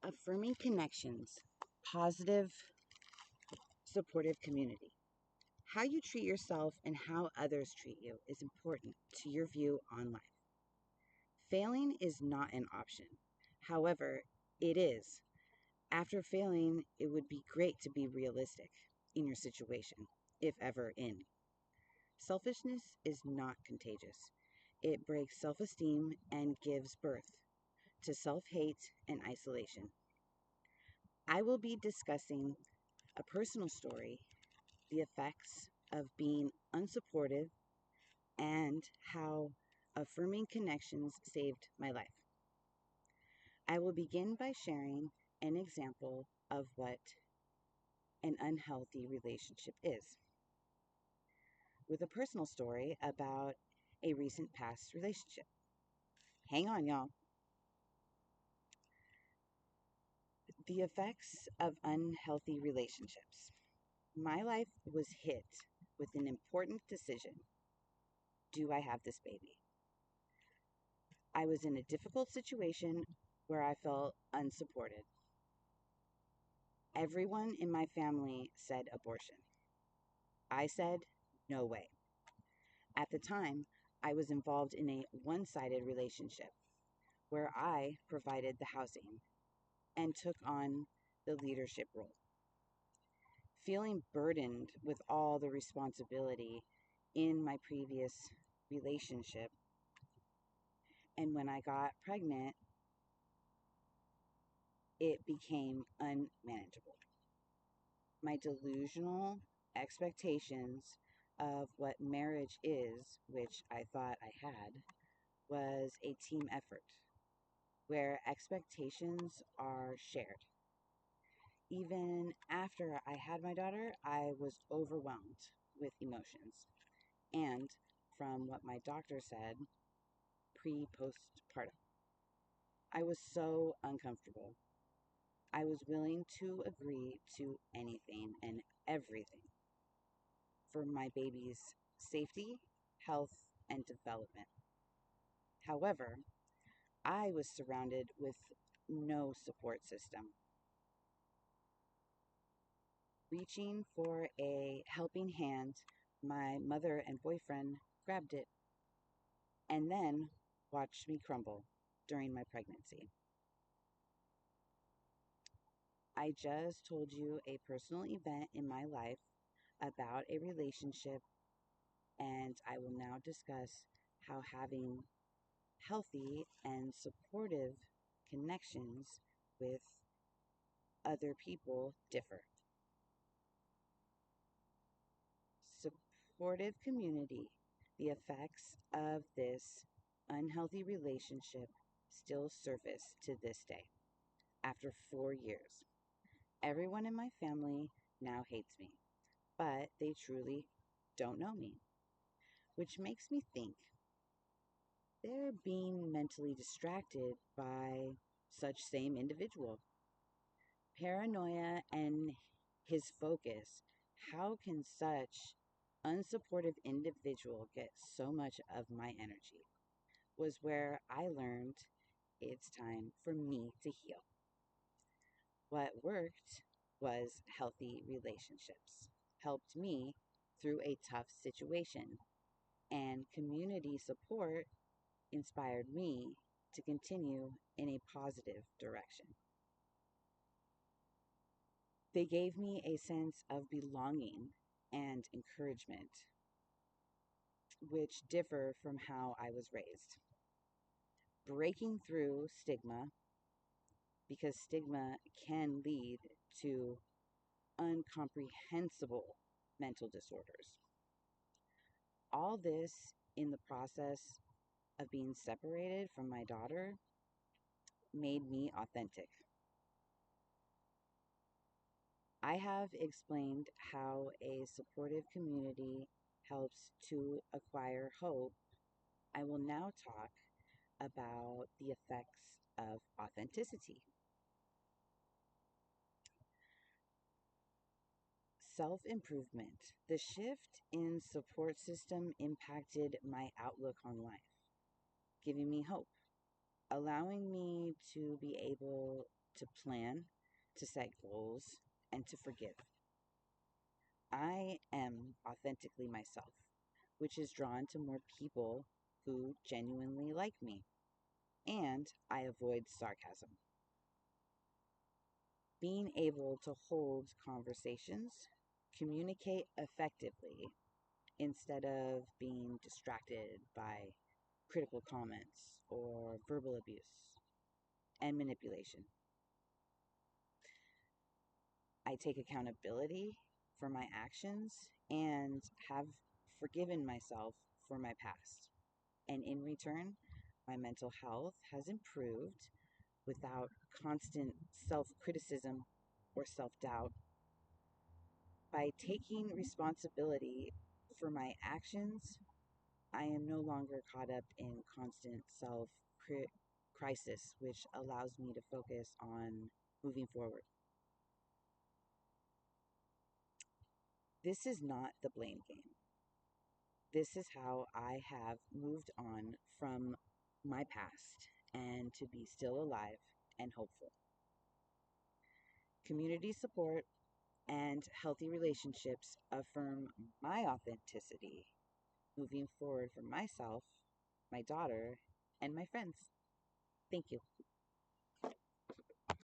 Affirming connections, positive, supportive community. How you treat yourself and how others treat you is important to your view on life. Failing is not an option. However, it is. After failing, it would be great to be realistic in your situation, if ever in. Selfishness is not contagious. It breaks self esteem and gives birth to self hate and isolation. I will be discussing a personal story, the effects of being unsupportive, and how affirming connections saved my life. I will begin by sharing an example of what an unhealthy relationship is, with a personal story about a recent past relationship. Hang on, y'all. The effects of unhealthy relationships. My life was hit with an important decision. Do I have this baby? I was in a difficult situation where I felt unsupported. Everyone in my family said abortion. I said, no way. At the time, I was involved in a one sided relationship where I provided the housing and took on the leadership role. Feeling burdened with all the responsibility in my previous relationship, and when I got pregnant, it became unmanageable. My delusional expectations of what marriage is, which I thought I had, was a team effort where expectations are shared. Even after I had my daughter, I was overwhelmed with emotions. And from what my doctor said, postpartum, I was so uncomfortable. I was willing to agree to anything and everything for my baby's safety, health, and development. However, I was surrounded with no support system. Reaching for a helping hand, my mother and boyfriend grabbed it and then watched me crumble during my pregnancy. I just told you a personal event in my life about a relationship, and I will now discuss how having healthy and supportive connections with other people differ. Supportive community. The effects of this unhealthy relationship still surface to this day, after 4 years. Everyone in my family now hates me, but they truly don't know me, which makes me think they're being mentally distracted by such same individual. Paranoia and his focus. How can such unsupportive individual get so much of my energy? Was where I learned it's time for me to heal. What worked was healthy relationships, helped me through a tough situation, and community support inspired me to continue in a positive direction. They gave me a sense of belonging and encouragement, which differ from how I was raised. Breaking through stigma, because stigma can lead to incomprehensible mental disorders. All this in the process of being separated from my daughter made me authentic. I have explained how a supportive community helps to acquire hope. I will now talk about the effects of authenticity. Self improvement. The shift in support system impacted my outlook on life, giving me hope, allowing me to be able to plan, to set goals, and to forgive. I am authentically myself, which is drawn to more people who genuinely like me, and I avoid sarcasm. Being able to hold conversations, communicate effectively instead of being distracted by critical comments or verbal abuse and manipulation. I take accountability for my actions and have forgiven myself for my past. And in return, my mental health has improved without constant self criticism or self doubt. By taking responsibility for my actions, I am no longer caught up in constant self crisis, which allows me to focus on moving forward. This is not the blame game. This is how I have moved on from my past and to be still alive and hopeful. Community support and healthy relationships affirm my authenticity, moving forward for myself, my daughter, and my friends. Thank you.